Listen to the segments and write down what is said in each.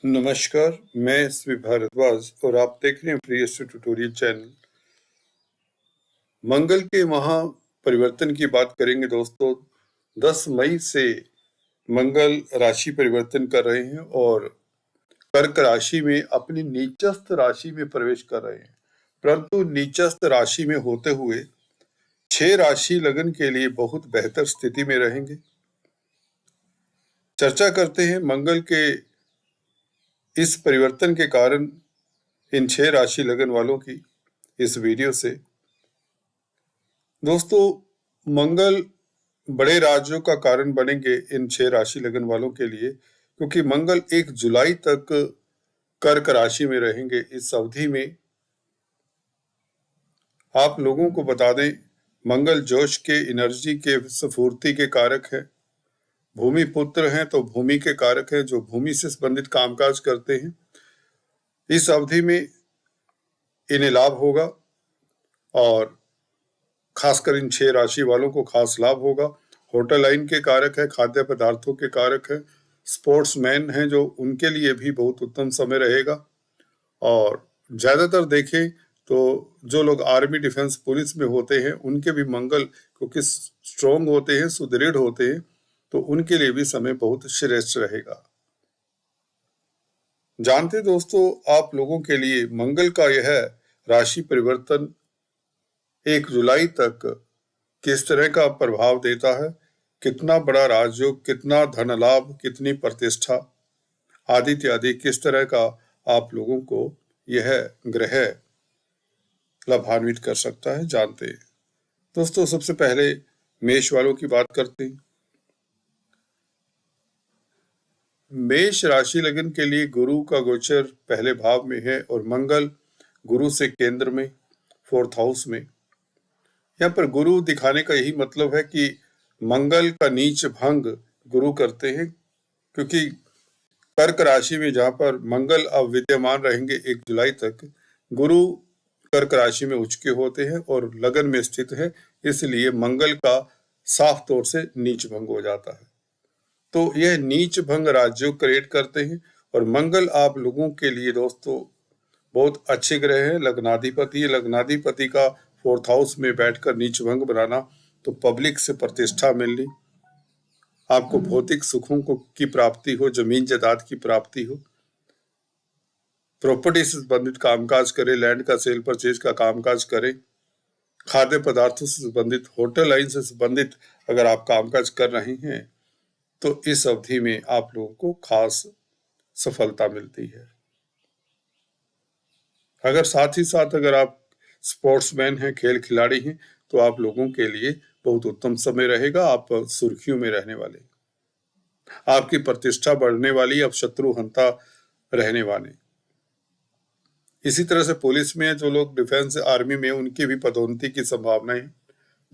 नमस्कार, मैं एसवी भारद्वाज और आप देख रहे हैं प्रियस्ट ट्यूटोरियल चैनल। मंगल के महा परिवर्तन की बात करेंगे दोस्तों। 10 मई से मंगल राशि परिवर्तन कर रहे हैं और कर्क राशि में अपनी नीचस्थ राशि में प्रवेश कर रहे हैं। परंतु नीचस्थ राशि में होते हुए 6 राशि लगन के लिए बहुत बेहतर स्थिति में रहेंगे। चर्चा करते हैं मंगल के इस परिवर्तन के कारण इन 6 राशि लगन वालों की इस वीडियो से। दोस्तों, मंगल बड़े राज्यों का कारण बनेंगे इन 6 राशि लगन वालों के लिए, क्योंकि मंगल 1 जुलाई तक कर्क राशि में रहेंगे। इस अवधि में आप लोगों को बता दें, मंगल जोश के, एनर्जी के, स्फूर्ति के कारक है। भूमि पुत्र हैं तो भूमि के कारक है, जो भूमि से संबंधित कामकाज करते हैं। इस अवधि में इन्हें लाभ होगा और खासकर इन 6 राशि वालों को खास लाभ होगा। होटल लाइन के कारक है, खाद्य पदार्थों के कारक है, स्पोर्ट्समैन हैं जो, उनके लिए भी बहुत उत्तम समय रहेगा। और ज्यादातर देखें तो जो लोग आर्मी, डिफेंस, पुलिस में होते हैं, उनके भी मंगल क्योंकि स्ट्रोंग होते हैं, सुदृढ़ होते हैं, तो उनके लिए भी समय बहुत श्रेष्ठ रहेगा। जानते दोस्तों, आप लोगों के लिए मंगल का यह राशि परिवर्तन 1 जुलाई तक किस तरह का प्रभाव देता है, कितना बड़ा राजयोग, कितना धन लाभ, कितनी प्रतिष्ठा आदि इत्यादि किस तरह का आप लोगों को यह ग्रह लाभान्वित कर सकता है, जानते हैं। दोस्तों, सबसे पहले मेष वालों की बात करते हैं। मेष राशि लगन के लिए गुरु का गोचर पहले भाव में है और मंगल गुरु से केंद्र में 4th हाउस में। यहाँ पर गुरु दिखाने का यही मतलब है कि मंगल का नीच भंग गुरु करते हैं, क्योंकि कर्क राशि में जहां पर मंगल अब विद्यमान रहेंगे 1 जुलाई तक, गुरु कर्क राशि में उच्च के होते हैं और लगन में स्थित है, इसलिए मंगल का साफ तौर से नीच भंग हो जाता है। तो यह नीच भंग राजयोग क्रिएट करते हैं और मंगल आप लोगों के लिए दोस्तों बहुत अच्छे ग्रह है। लग्नाधिपति, लग्नाधिपति का 4th हाउस में बैठकर नीच भंग बनाना, तो पब्लिक से प्रतिष्ठा मिलनी, आपको भौतिक सुखों को की प्राप्ति हो, जमीन जायदाद की प्राप्ति हो, प्रॉपर्टी से संबंधित कामकाज करें, लैंड का सेल परचेज का कामकाज करें, खाद्य पदार्थों से संबंधित, होटल लाइन से संबंधित अगर आप कामकाज कर रहे हैं तो इस अवधि में आप लोगों को खास सफलता मिलती है। अगर साथ ही साथ अगर आप स्पोर्ट्समैन हैं, खेल खिलाड़ी हैं, तो आप लोगों के लिए बहुत उत्तम समय रहेगा। आप सुर्खियों में रहने वाले, आपकी प्रतिष्ठा बढ़ने वाली, अब शत्रु हंता रहने वाले। इसी तरह से पुलिस में जो लोग डिफेंस, आर्मी में, उनकी भी पदोन्नति की संभावना है।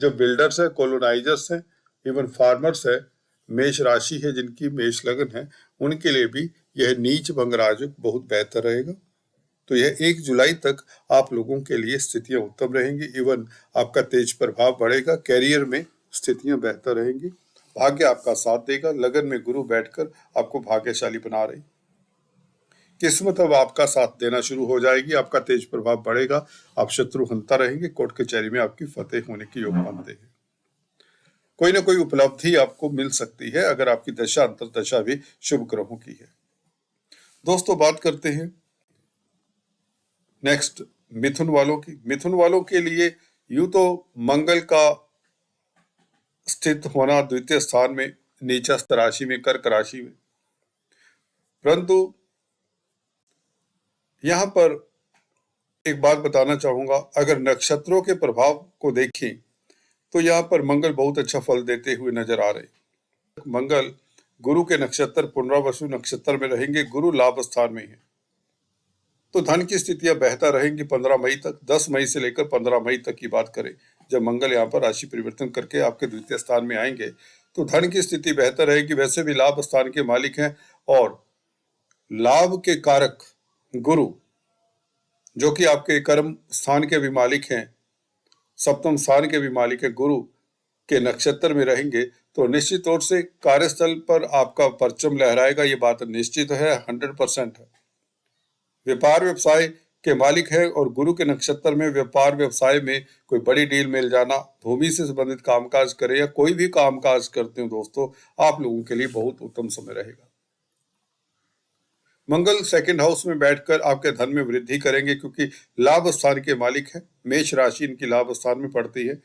जो बिल्डर्स है, कॉलोनाइजर्स हैं, इवन फार्मर्स है, मेष राशि है जिनकी, मेष लगन है, उनके लिए भी यह नीच भंग राजयोग बहुत बेहतर रहेगा। तो यह 1 जुलाई तक आप लोगों के लिए स्थितियां उत्तम रहेंगी। इवन आपका तेज प्रभाव बढ़ेगा, कैरियर में स्थितियां बेहतर रहेंगी, भाग्य आपका साथ देगा। लगन में गुरु बैठकर आपको भाग्यशाली बना रही, किस्मत अब आपका साथ देना शुरू हो जाएगी, आपका तेज प्रभाव बढ़ेगा, आप शत्रु हंता रहेंगे, कोर्ट कचहरी में आपकी फतेह होने के योग बनते हैं। कोई ना कोई उपलब्धि आपको मिल सकती है अगर आपकी दशा अंतरदशा भी शुभ ग्रहों की है। दोस्तों, बात करते हैं नेक्स्ट मिथुन वालों की। मिथुन वालों के लिए यूं तो मंगल का स्थित होना 2य स्थान में, नीचस्थ राशि में, कर्क राशि में, परंतु यहां पर एक बात बताना चाहूंगा, अगर नक्षत्रों के प्रभाव को देखें तो यहाँ पर मंगल बहुत अच्छा फल देते हुए नजर आ रहे। मंगल गुरु के नक्षत्र पुनर्वसु नक्षत्र में रहेंगे, गुरु लाभ स्थान में है, तो धन की स्थितियां बेहतर रहेंगी 15 मई तक। 10 मई से लेकर 15 मई तक की बात करें, जब मंगल यहाँ पर राशि परिवर्तन करके आपके 2य स्थान में आएंगे, तो धन की स्थिति बेहतर रहेगी। वैसे भी लाभ स्थान के मालिक हैं और लाभ के कारक गुरु, जो कि आपके कर्म स्थान के भी मालिक हैं, 7वें स्थान के भी मालिक है, गुरु के नक्षत्र में रहेंगे, तो निश्चित तौर से कार्यस्थल पर आपका परचम लहराएगा, ये बात निश्चित है, 100% है। व्यापार व्यवसाय के मालिक है और गुरु के नक्षत्र में व्यापार व्यवसाय में कोई बड़ी डील मिल जाना, भूमि से संबंधित कामकाज करे या कोई भी कामकाज करते हो दोस्तों, आप लोगों के लिए बहुत उत्तम समय रहेगा। मंगल सेकंड हाउस में बैठकर आपके धन में वृद्धि करेंगे, क्योंकि लाभ स्थान के मालिक है। मेष राशि इनकी लाभ स्थान में पड़ती है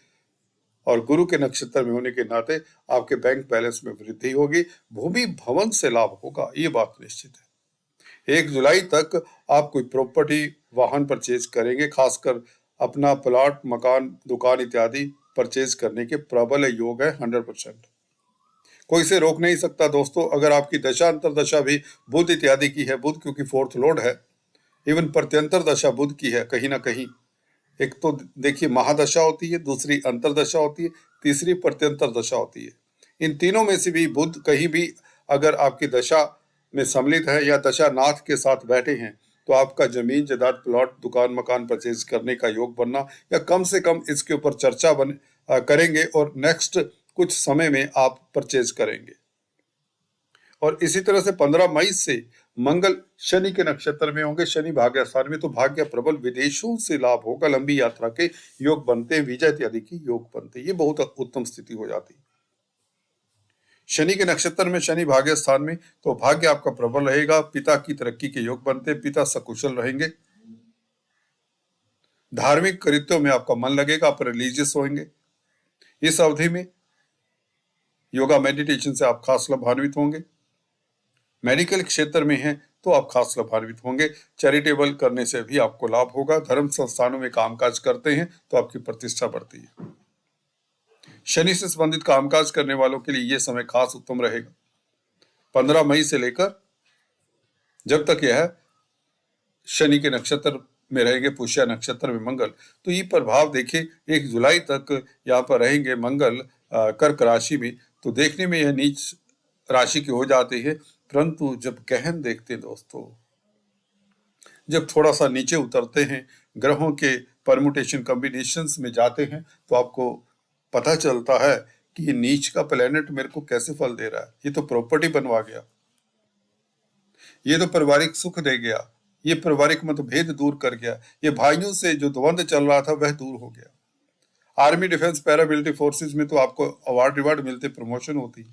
और गुरु के नक्षत्र में होने के नाते आपके बैंक बैलेंस में वृद्धि होगी। भूमि भवन से लाभ होगा, ये बात निश्चित है। 1 जुलाई तक आप कोई प्रॉपर्टी वाहन परचेज करेंगे, खासकर अपना प्लॉट, मकान, दुकान इत्यादि परचेज करने के प्रबल योग है 100%। कोई इसे रोक नहीं सकता दोस्तों। अगर आपकी दशा अंतरदशा भी बुध इत्यादि की है, बुध क्योंकि 4th लॉर्ड है, इवन प्रत्यंतर दशा बुध की है, कहीं ना कहीं एक तो देखिए महादशा होती है, दूसरी अंतरदशा होती है, तीसरी प्रत्यंतर दशा होती है। इन तीनों में से भी बुध कहीं भी अगर आपकी दशा में सम्मिलित है या दशा नाथ के साथ बैठे हैं, तो आपका जमीन जायदाद, प्लॉट, दुकान, मकान परचेज करने का योग बनना या कम से कम इसके ऊपर चर्चा करेंगे और नेक्स्ट कुछ समय में आप परचेज करेंगे। और इसी तरह से 15 मई से मंगल शनि के नक्षत्र में होंगे, शनि भाग्य स्थान में, तो भाग्य प्रबल, विदेशों से लाभ होगा, लंबी यात्रा के योग बनते हैं, वीजा इत्यादि की योग बनते हैं, ये बहुत उत्तम स्थिति हो जाती है। शनि के नक्षत्र में शनि भाग्य स्थान में, तो भाग्य आपका प्रबल रहेगा, पिता की तरक्की के योग बनते हैं, पिता सकुशल रहेंगे, धार्मिक कृत्यों में आपका मन लगेगा, आप रिलीजियस होंगे। इस अवधि में योगा मेडिटेशन से आप खास लाभान्वित होंगे। मेडिकल क्षेत्र में हैं तो आप खास लाभान्वित होंगे। चैरिटेबल करने से भी आपको लाभ होगा। धर्म संस्थानों में कामकाज करते हैं तो आपकी प्रतिष्ठा बढ़ती है। शनि से संबंधित कामकाज करने वालों के लिए यह समय खास उत्तम रहेगा। 15 मई से लेकर जब तक यह शनि के नक्षत्र में रहेंगे, पुष्य नक्षत्र में मंगल, तो ये प्रभाव देखिए 1 जुलाई तक यहाँ पर रहेंगे मंगल कर्क राशि में, तो देखने में यह नीच राशि की हो जाती है, परंतु जब गहन देखते हैं दोस्तों, जब थोड़ा सा नीचे उतरते हैं, ग्रहों के परमुटेशन कॉम्बिनेशंस में जाते हैं, तो आपको पता चलता है कि ये नीच का प्लेनेट मेरे को कैसे फल दे रहा है। ये तो प्रॉपर्टी बनवा गया, ये तो पारिवारिक सुख दे गया, ये पारिवारिक मतभेद दूर कर गया, ये भाइयों से जो द्वंद्व चल रहा था वह दूर हो गया। आर्मी, डिफेंस, पैरामिलिट्री फोर्सेस में तो आपको अवार्ड रिवार्ड मिलते, प्रमोशन होती।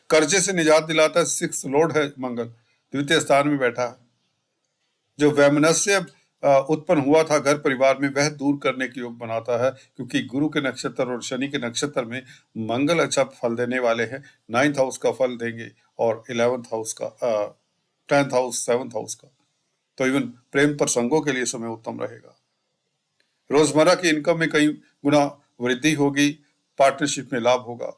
कर्जे से निजात दिलाता है, 6th लॉर्ड है मंगल, द्वितीय स्थान में बैठा है। जो वैमनस्य उत्पन्न हुआ था घर परिवार में, वह दूर करने के योग बनाता है, क्योंकि गुरु के नक्षत्र और शनि के नक्षत्र में मंगल अच्छा फल देने वाले हैं। 9th हाउस का फल देंगे और 11th हाउस का, 10th हाउस, 7th हाउस का, तो इवन प्रेम प्रसंगों के लिए समय उत्तम रहेगा। रोजमर्रा की इनकम में कई गुना वृद्धि होगी, पार्टनरशिप में लाभ होगा,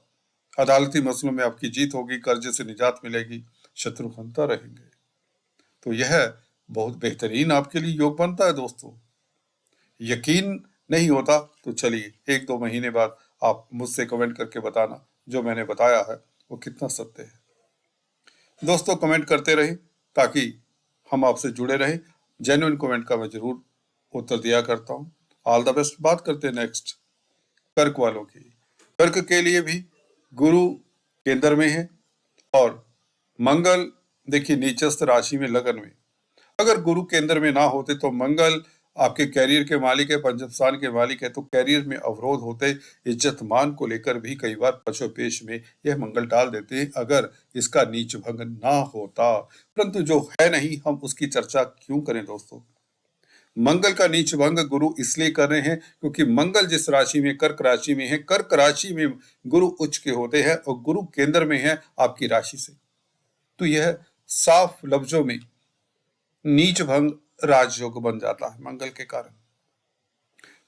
अदालती मसलों में आपकी जीत होगी, कर्जे से निजात मिलेगी, शत्रु हंता रहेंगे। तो यह बहुत बेहतरीन आपके लिए योग बनता है दोस्तों। यकीन नहीं होता तो चलिए 1-2 महीने बाद आप मुझसे कमेंट करके बताना जो मैंने बताया है वो कितना सत्य है। दोस्तों कमेंट करते रहे ताकि हम आपसे जुड़े रहें। जेन्युइन कमेंट का मैं जरूर उत्तर दिया करता हूँ। All the best. बात करते हैं नेक्स्ट कर्क वालों की। कर्क के लिए भी गुरु केंद्र में है और मंगल देखिए नीचस्थ राशि में, लगन में। अगर गुरु केंद्र में ना होते तो मंगल आपके कैरियर के मालिक है, पंचम स्थान के मालिक है, तो कैरियर में अवरोध होते, इज्जत मान को लेकर भी कई बार पशुपेश में यह मंगल डाल देते हैं अगर इसका नीच भंग ना होता। परंतु जो है नहीं, हम उसकी चर्चा क्यों करें दोस्तों। मंगल का नीच भंग गुरु इसलिए कर रहे हैं क्योंकि मंगल जिस राशि में, कर्क राशि में है, कर्क राशि में गुरु उच्च के होते हैं और गुरु केंद्र में है आपकी राशि से, तो यह साफ लफ्जों में नीच भंग राजयोग बन जाता है मंगल के कारण।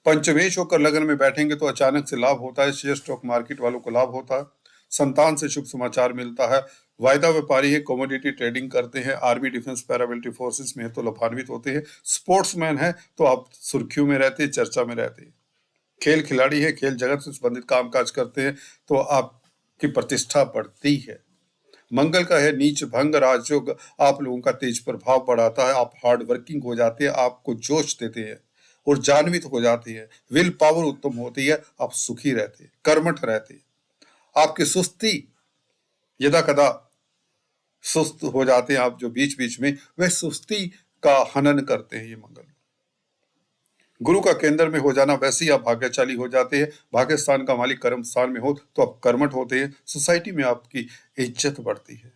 पंचमेश होकर लगन में बैठेंगे तो अचानक से लाभ होता है। शेयर स्टॉक मार्केट वालों को लाभ होता है, संतान से शुभ समाचार मिलता है। वायदा व्यापारी है, कमोडिटी ट्रेडिंग करते हैं, आर्मी, डिफेंस, पैरामिलिट्री फोर्सेस में है तो लाभान्वित होते हैं। स्पोर्ट्समैन है तो आप सुर्खियों में रहते हैं, चर्चा में रहते हैं। खेल खिलाड़ी है, खेल जगत से संबंधित कामकाज करते हैं तो आपकी प्रतिष्ठा बढ़ती है। मंगल का है नीच भंग राजयोग, आप लोगों का तेज प्रभाव बढ़ाता है, आप हार्ड वर्किंग हो जाते हैं, आपको जोश देते हैं, ऊर्जान्वित हो जाती है, विल पावर उत्तम होती है, आप सुखी रहते हैं, कर्मठ रहते हैं। आपकी सुस्ती यदा कदा सुस्त हो जाते हैं आप जो बीच बीच में, वह सुस्ती का हनन करते हैं ये मंगल। गुरु का केंद्र में हो जाना, वैसे ही आप भाग्यशाली हो जाते हैं। भाग्य स्थान का मालिक कर्म स्थान में हो तो आप कर्मठ होते हैं, सोसाइटी में आपकी इज्जत बढ़ती है।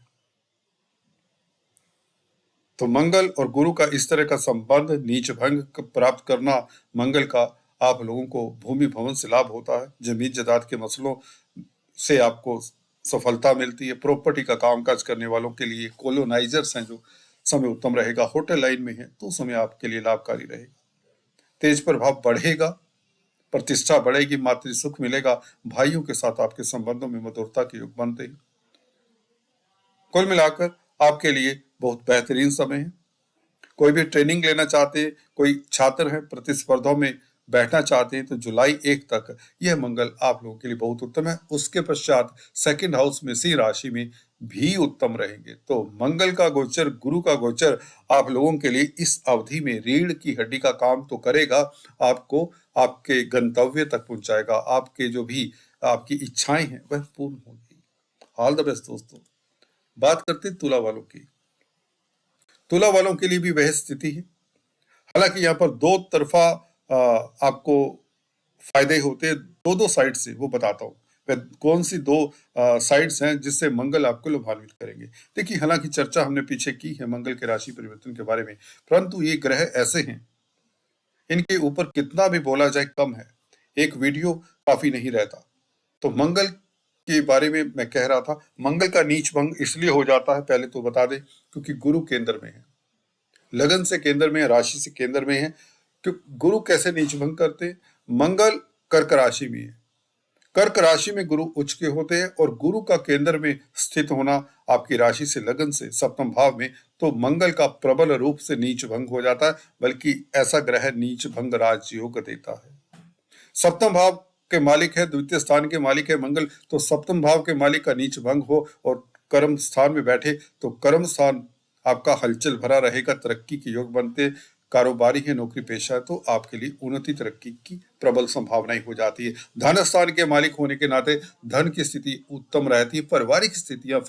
तो मंगल और गुरु का इस तरह का संबंध, नीच भंग प्राप्त करना मंगल का, आप लोगों को भूमि भवन से लाभ होता है, जमीन जायदाद के मसलों से आपको सफलता मिलती है, प्रॉपर्टी का कामकाज करने वालों के लिए, कॉलोनाइजर्स हैं जो समय उत्तम रहेगा, होटल लाइन में है तो समय आपके लिए लाभकारी रहेगा। तेज प्रभाव बढ़ेगा, प्रतिष्ठा बढ़ेगी, मातृ सुख मिलेगा, भाइयों के साथ आपके संबंधों में मधुरता के योग बनते हैं। कुल मिलाकर आपके लिए बहुत बेहतरीन समय है। कोई भी ट्रेनिंग लेना चाहते हैं, कोई छात्र हैं प्रतिस्पर्धाओं में बैठना चाहते हैं, तो जुलाई 1 तक यह मंगल आप लोगों के लिए बहुत उत्तम है। उसके पश्चात सेकंड हाउस में सिंह राशि में भी उत्तम रहेंगे। तो मंगल का गोचर, गुरु का गोचर आप लोगों के लिए इस अवधि में रीढ़ की हड्डी का काम तो करेगा, आपको आपके गंतव्य तक पहुंचाएगा, आपके जो भी आपकी इच्छाएं हैं वह पूर्ण होंगी। ऑल द बेस्ट दोस्तों। बात करते हैं तुला वालों की। तुला वालों के लिए भी वह स्थिति है। हालांकि यहाँ पर दो तरफा आपको फायदे होते हैं, दो साइड से, वो बताता हूँ वह कौन सी दो साइड्स हैं जिससे मंगल आपको लाभान्वित करेंगे। देखिए, हालांकि चर्चा हमने पीछे की है मंगल के राशि परिवर्तन के बारे में, परंतु ये ग्रह ऐसे हैं, इनके ऊपर कितना भी बोला जाए कम है, एक वीडियो काफी नहीं रहता। तो मंगल के बारे में मैं कह रहा था, मंगल का नीच भंग इसलिए हो जाता है, पहले तो बता दें, क्योंकि गुरु केंद्र में है, लगन से केंद्र में है, राशि से केंद्र में है। गुरु कैसे नीच भंग करते हैं? मंगल कर्क राशि में है, कर्क राशि में गुरु उच्च के होते हैं, और गुरु का केंद्र में स्थित होना आपकी राशि से लगन से सप्तम भाव में, तो मंगल का प्रबल रूप से नीच भंग हो जाता है, बल्कि ऐसा ग्रह नीच भंग राजयोग देता है। सप्तम भाव के मालिक है, द्वितीय स्थान के मालिक है मंगल, तो सप्तम भाव के मालिक का नीच भंग हो और कर्म स्थान में बैठे तो कर्म स्थान आपका हलचल भरा रहेगा, तरक्की के योग बनते, कारोबारी है, नौकरी पेशा है तो आपके लिए उन्नति तरक्की की प्रबल संभावनाएं हो जाती है। धन स्थान के मालिक होने के नाते धन की स्थिति उत्तम रहती है। पारिवारिक स्थितियां,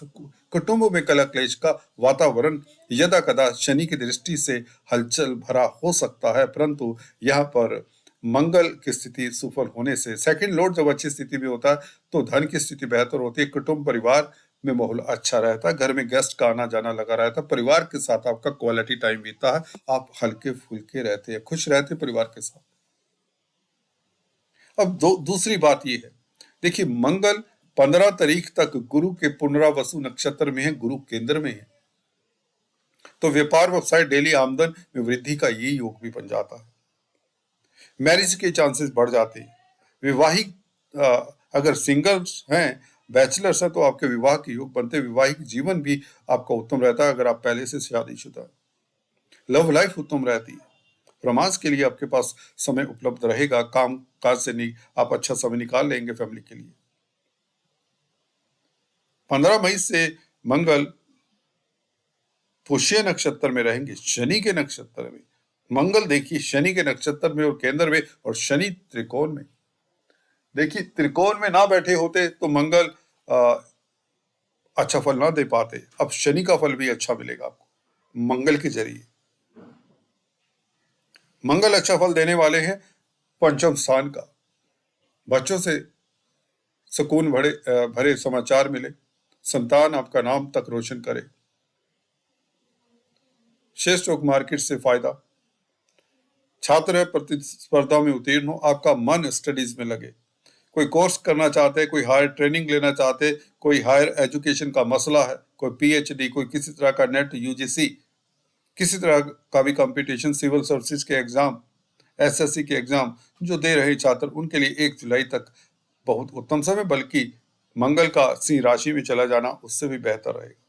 कुटुंबों में कलह क्लेश का वातावरण यदा कदा शनि की दृष्टि से हलचल भरा हो सकता है, परंतु यहाँ पर मंगल की स्थिति सुफल होने से, सेकंड लॉर्ड जब अच्छी स्थिति में होता है तो धन की स्थिति बेहतर होती है, कुटुंब परिवार में माहौल अच्छा रहता है, घर में गेस्ट का आना जाना लगा रहता है, परिवार के साथ आपका क्वालिटी टाइम बीतता है, आप हल्के फुल्के रहते हैं, खुश रहते हैं परिवार के साथ। अब दूसरी बात यह है, देखिए मंगल 15 तारीख तक गुरु के पुनरावसु नक्षत्र में है, गुरु केंद्र में है, तो व्यापार व्यवसाय डेली आमदन में वृद्धि का ये योग भी बन जाता है। मैरिज के चांसेस बढ़ जाते हैं। विवाहिक अगर सिंगल्स हैं, बैचलर्स हैं, तो आपके विवाह के योग बनते, विवाहिक जीवन भी आपका उत्तम रहता है अगर आप पहले से शादीशुदा। लव लाइफ उत्तम रहती है, रोमांस के लिए आपके पास समय उपलब्ध रहेगा, काम काज से नहीं आप अच्छा समय निकाल लेंगे फैमिली के लिए। 15 मई से मंगल पुष्य नक्षत्र में रहेंगे, शनि के नक्षत्र में। मंगल देखिए शनि के नक्षत्र में और केंद्र में, और शनि त्रिकोण में। देखिए त्रिकोण में ना बैठे होते तो मंगल अच्छा फल ना दे पाते, अब शनि का फल भी अच्छा मिलेगा आपको मंगल के जरिए। मंगल अच्छा फल देने वाले हैं पंचम स्थान का, बच्चों से सुकून भरे समाचार मिले, संतान आपका नाम तक रोशन करे, शेयर स्टॉक मार्केट से फायदा, छात्र है प्रतिस्पर्धा में उत्तीर्ण हो, आपका मन स्टडीज में लगे, कोई कोर्स करना चाहते हैं, कोई हायर ट्रेनिंग लेना चाहते हैं, कोई हायर एजुकेशन का मसला है, कोई पीएचडी, कोई किसी तरह का नेट यूजीसी, किसी तरह का भी कंपटीशन, सिविल सर्विसेज के एग्जाम, एसएससी के एग्जाम जो दे रहे छात्र, उनके लिए 1 जुलाई तक बहुत उत्तम समय, बल्कि मंगल का सिंह राशि में चला जाना उससे भी बेहतर रहेगा।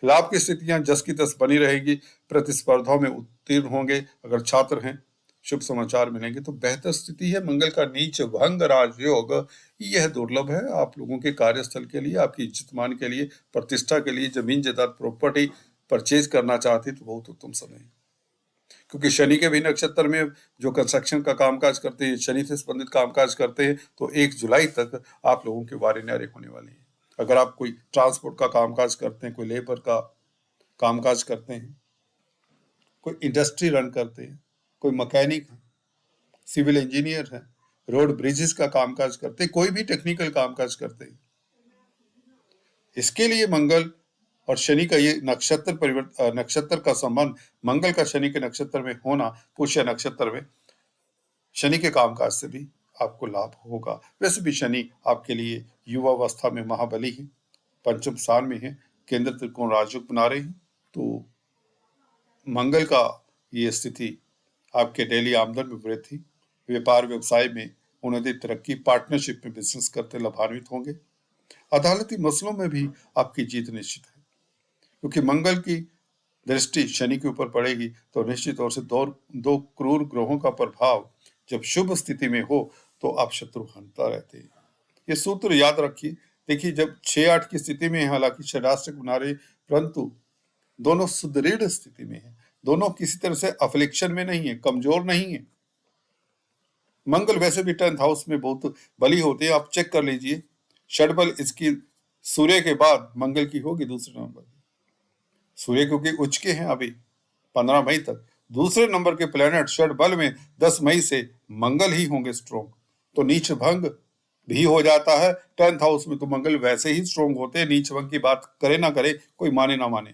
लाभ की स्थितियां जस की तस बनी रहेगी, प्रतिस्पर्धाओं में उत्तीर्ण होंगे, अगर छात्र हैं शुभ समाचार मिलेंगे, तो बेहतर स्थिति है। मंगल का नीच भंग राजयोग यह दुर्लभ है आप लोगों के कार्यस्थल के लिए, आपकी इज्जत मान के लिए, प्रतिष्ठा के लिए, जमीन जायदाद प्रॉपर्टी परचेज करना चाहते तो बहुत उत्तम समय है, क्योंकि शनि के भी नक्षत्र में जो कंस्ट्रक्शन का कामकाज करते हैं, शनि से संबंधित कामकाज करते हैं, तो 1 जुलाई तक आप लोगों के वारे न्यारे होने वाले हैं। अगर आप कोई ट्रांसपोर्ट का कामकाज करते हैं, कोई लेबर का कामकाज करते हैं, कोई इंडस्ट्री रन करते हैं, कोई मैकेनिक है, सिविल इंजीनियर है, रोड ब्रिजेस का कामकाज करते हैं, कोई भी टेक्निकल कामकाज करते हैं, इसके लिए मंगल और शनि का ये नक्षत्र का संबंध, मंगल का शनि के नक्षत्र में होना, पुष्य नक्षत्र में, शनि के कामकाज से भी आपको लाभ होगा। वैसे भी शनि आपके लिए युवावस्था में महाबली है, पंचम स्थान में है, केंद्र त्रिकोण राजयोग बना रहे हैं, तो मंगल का ये स्थिति आपके डेली आमदन में वृद्धि, व्यापार व्यवसाय में उन्नति, तरक्की, पार्टनरशिप में बिजनेस करते लाभान्वित होंगे। अदालती मसलों में भी आपकी जीत निश्चित है, क्योंकि मंगल की दृष्टि शनि के ऊपर पड़ेगी, तो निश्चित तौर से दो क्रूर ग्रहों का प्रभाव जब शुभ स्थिति में हो तो आप शत्रु हंता रहते हैं। ये सूत्र याद रखिए। देखिए, जब 6-8 की स्थिति में है, हालांकि षडाष्टक बना रहे, परंतु दोनों सुदृढ़ स्थिति में है, दोनों किसी तरह से अफ्लिक्शन में नहीं है, कमजोर नहीं है। मंगल वैसे भी 10th हाउस में बहुत बली होते हैं, आप चेक कर लीजिए। षडबल इसकी सूर्य के बाद मंगल की होगी दूसरे नंबर। सूर्य क्योंकि उच्च के हैं अभी 15 मई तक, दूसरे नंबर के प्लेनेट षडबल में 10 मई से मंगल ही होंगे स्ट्रोंग, तो नीच भंग भी हो जाता है। 10th हाउस में तो मंगल वैसे ही स्ट्रोंग होते हैं, नीच भंग की बात करे ना करे, कोई माने ना माने।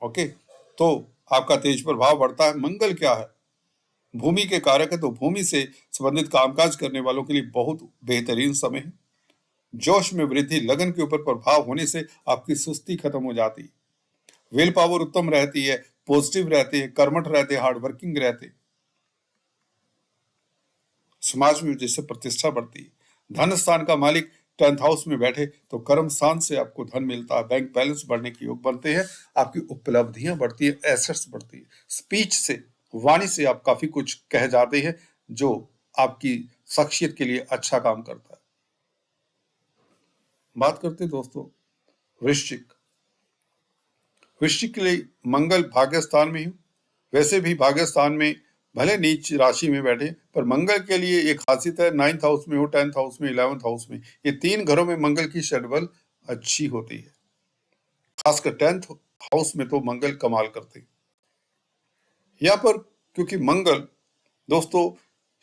ओके, तो आपका तेज प्रभाव बढ़ता है। मंगल क्या है? भूमि के कारक है, तो भूमि से संबंधित कामकाज करने वालों के लिए बहुत बेहतरीन समय है। जोश में वृद्धि, लगन के ऊपर प्रभाव होने से आपकी सुस्ती खत्म हो जाती है, विल पावर उत्तम रहती है, पॉजिटिव रहते हैं, कर्मठ रहते हैं, हार्ड वर्किंग रहते हैं, समाज में जिससे प्रतिष्ठा बढ़ती है। धन स्थान का मालिक 10th हाउस में बैठे तो कर्म स्थान से आपको धन मिलता है, बैंक बैलेंस बढ़ने के योग बनते हैं, आपकी उपलब्धियां बढ़ती है, एसेट्स बढ़ती है, स्पीच से, वाणी से आप काफी कुछ कह जाते हैं जो आपकी शख्सियत के लिए अच्छा काम करता है। बात करते हैं दोस्तों वृश्चिक। वृश्चिक के लिए मंगल भाग्य स्थान में ही, वैसे भी भाग्य स्थान में भले नीच राशि में बैठे, पर मंगल के लिए एक खासियत है, 9th हाउस में हो, 10th हाउस में, 11th हाउस में, ये 3 घरों में मंगल की षडबल अच्छी होती है। खासकर 10th हाउस में तो मंगल कमाल करते हैं। यहाँ पर क्योंकि मंगल दोस्तों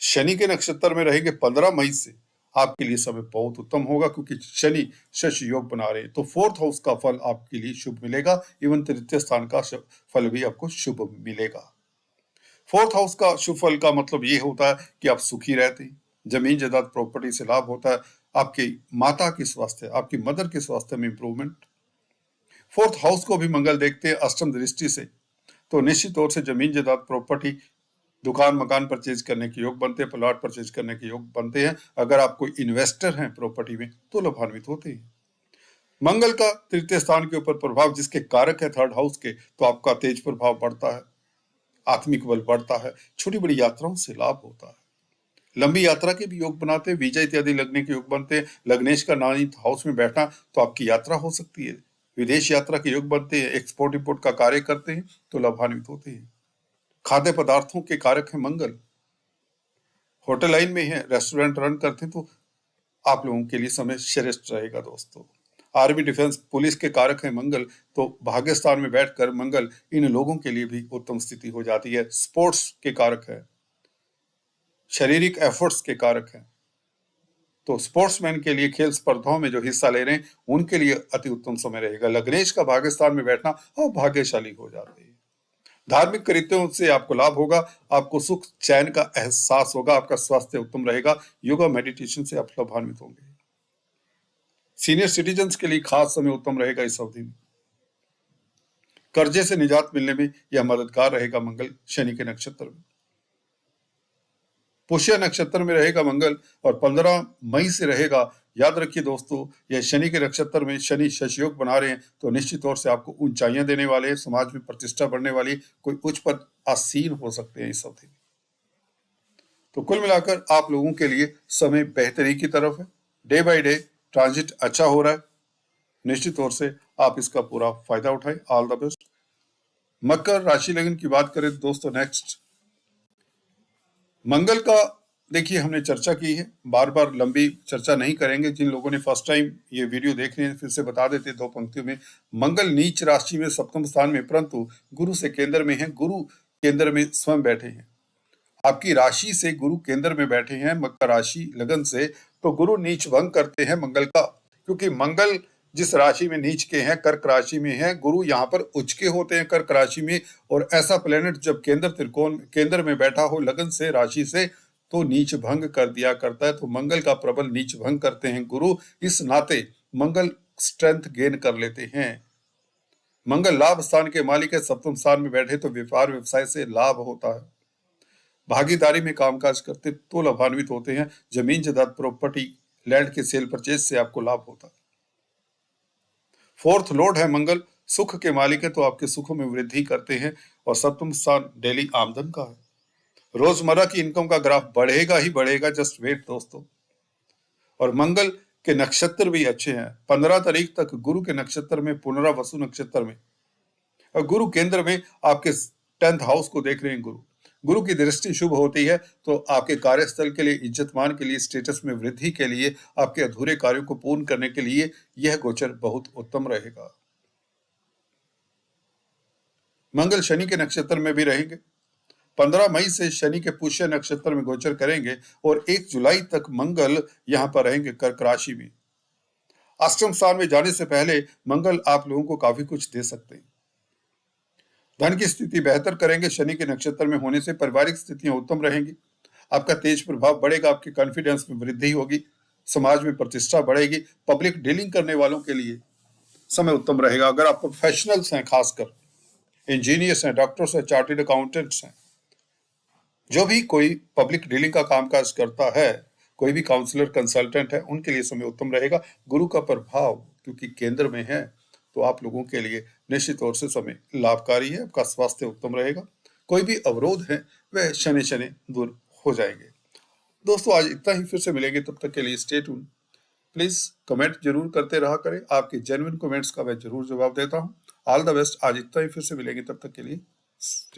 शनि के नक्षत्र में रहेंगे 15 मई से, आपके लिए समय बहुत उत्तम होगा, क्योंकि शनि शश योग बना रहे हैं, तो 4th हाउस का फल आपके लिए शुभ मिलेगा। इवन तृतीय स्थान का फल भी आपको शुभ मिलेगा। 4th हाउस का शुभ फल का मतलब ये होता है कि आप सुखी रहते हैं, जमीन जायदाद प्रॉपर्टी से लाभ होता है, आपकी माता के स्वास्थ्य, आपकी मदर के स्वास्थ्य में इंप्रूवमेंट। 4th हाउस को भी मंगल देखते हैं अष्टम दृष्टि से, तो निश्चित तौर से जमीन जायदाद प्रॉपर्टी, दुकान मकान परचेज करने के योग बनते हैं, प्लॉट परचेज करने के योग बनते हैं। अगर आप कोई इन्वेस्टर हैं प्रॉपर्टी में तो लाभान्वित होते हैं। मंगल का तृतीय स्थान के ऊपर प्रभाव जिसके कारक है 3rd हाउस के, तो आपका तेज प्रभाव बढ़ता है, आत्मिक बल बढ़ता है, छोटी बड़ी यात्राओं से लाभ होता है, लंबी यात्रा के भी योग बनाते हैं, वीजा इत्यादि लगने के योग बनते हैं। लग्नेश का 9th हाउस में बैठना तो आपकी यात्रा हो सकती है, विदेश यात्रा के योग बनते हैं, एक्सपोर्ट इंपोर्ट का कार्य करते हैं तो लाभान्वित होते हैं। खाद्य पदार्थों के कारक है मंगल, होटल लाइन में है, रेस्टोरेंट रन करते हैं तो आप लोगों के लिए समय श्रेष्ठ रहेगा दोस्तों। आर्मी डिफेंस पुलिस के कारक है मंगल, तो भाग्य स्थान में बैठकर मंगल इन लोगों के लिए भी उत्तम स्थिति हो जाती है। स्पोर्ट्स के कारक है, शारीरिक एफर्ट्स के कारक है, तो स्पोर्ट्समैन के लिए खेल स्पर्धाओं में जो हिस्सा ले रहे हैं उनके लिए अति उत्तम समय रहेगा। लग्नेश का भाग्य स्थान में बैठना आप भाग्यशाली हो जाते हैं। धार्मिक कृत्यों से आपको लाभ होगा, आपको सुख चैन का एहसास होगा, आपका स्वास्थ्य उत्तम रहेगा, योगा मेडिटेशन से आप लाभान्वित होंगे। सीनियर सिटीजन्स के लिए खास समय उत्तम रहेगा इस अवधि में। कर्जे से निजात मिलने में यह मददगार रहेगा मंगल शनि के नक्षत्र में। पुष्य नक्षत्र में रहेगा मंगल और 15 मई से रहेगा। याद रखिए दोस्तों, यह शनि के नक्षत्र में शनि शश योग बना रहे हैं, तो निश्चित तौर से आपको ऊंचाइयां देने वाले हैं, समाज में प्रतिष्ठा बढ़ने वाली, कोई उच्च पद आसीन हो सकते हैं इस अवधि में। तो कुल मिलाकर आप लोगों के लिए समय बेहतरी की तरफ है, डे बाय डे ट्रांजिट अच्छा हो रहा है, निश्चित तौर से आप इसका पूरा फायदा उठाएं। All the best. मकर राशि लगन की बात करें दोस्तों, नेक्स्ट मंगल का देखिए हमने चर्चा की है, बार बार लंबी चर्चा नहीं करेंगे। जिन लोगों ने फर्स्ट टाइम ये वीडियो देख रहे हैं फिर से बता देते 2 पंक्तियों में। मंगल नीच राशि में सप्तम स्थान में, परंतु गुरु से केंद्र में है। गुरु केंद्र में स्वयं बैठे हैं। आपकी राशि से गुरु केंद्र में बैठे हैं मकर राशि लगन से, तो गुरु नीच भंग करते हैं मंगल का, क्योंकि मंगल जिस राशि में नीच के हैं कर्क राशि में है, गुरु यहाँ पर उच्च के होते हैं कर्क राशि में। और ऐसा प्लेनेट जब केंद्र त्रिकोण केंद्र में बैठा हो लगन से राशि से, तो नीच भंग कर दिया करता है। तो मंगल का प्रबल नीच भंग करते हैं गुरु, इस नाते मंगल स्ट्रेंथ गेन कर लेते हैं। मंगल लाभ स्थान के मालिक है, सप्तम स्थान में बैठे तो व्यापार व्यवसाय से लाभ होता है। भागीदारी में कामकाज करते तो लाभान्वित होते हैं। जमीन जायदाद प्रॉपर्टी लैंड के सेल परचेज से आपको लाभ होता है। फोर्थ लॉर्ड है मंगल, सुख के मालिक है, तो आपके सुखों में वृद्धि करते हैं। और सप्तम स्थान डेली आमदन का है। रोजमर्रा की इनकम का ग्राफ बढ़ेगा ही बढ़ेगा, जस्ट वेट दोस्तों। और मंगल के नक्षत्र भी अच्छे हैं। 15 तारीख तक गुरु के नक्षत्र में, पुनर्वसु नक्षत्र में, और गुरु केंद्र में आपके 10th हाउस को देख रहे हैं गुरु। गुरु की दृष्टि शुभ होती है तो आपके कार्यस्थल के लिए, इज्जतमान के लिए, स्टेटस में वृद्धि के लिए, आपके अधूरे कार्यों को पूर्ण करने के लिए यह गोचर बहुत उत्तम रहेगा। मंगल शनि के नक्षत्र में भी रहेंगे। 15 मई से शनि के पुष्य नक्षत्र में गोचर करेंगे और 1 जुलाई तक मंगल यहां पर रहेंगे कर्क राशि में। अष्टम स्थान में जाने से पहले मंगल आप लोगों को काफी कुछ दे सकते हैं। धन की स्थिति बेहतर करेंगे। शनि के नक्षत्र में होने से पारिवारिक स्थितियां उत्तम रहेंगी। आपका तेज प्रभाव बढ़ेगा, आपकी कॉन्फिडेंस में वृद्धि होगी, समाज में प्रतिष्ठा बढ़ेगी। पब्लिक डीलिंग करने वालों के लिए समय उत्तम रहेगा। अगर आप प्रोफेशनल्स हैं, खासकर इंजीनियर्स हैं, डॉक्टर्स हैं, चार्टेड अकाउंटेंट्स हैं, जो भी कोई पब्लिक डीलिंग का कामकाज करता है, कोई भी काउंसलर कंसल्टेंट है, उनके लिए समय उत्तम रहेगा। गुरु का प्रभाव क्योंकि केंद्र में है तो आप लोगों के लिए निश्चित तौर से समय लाभकारी है। आपका स्वास्थ्य उत्तम रहेगा। कोई भी अवरोध है वह शनि शनि दूर हो जाएंगे। दोस्तों आज इतना ही, फिर से मिलेंगे, तब तक के लिए स्टे ट्यून। प्लीज कमेंट जरूर करते रहा करें। आपके जेन्युइन कमेंट्स का मैं जरूर जवाब देता हूँ। All the best. आज इतना ही, फिर से मिलेंगे, तब तक के लिए स्टे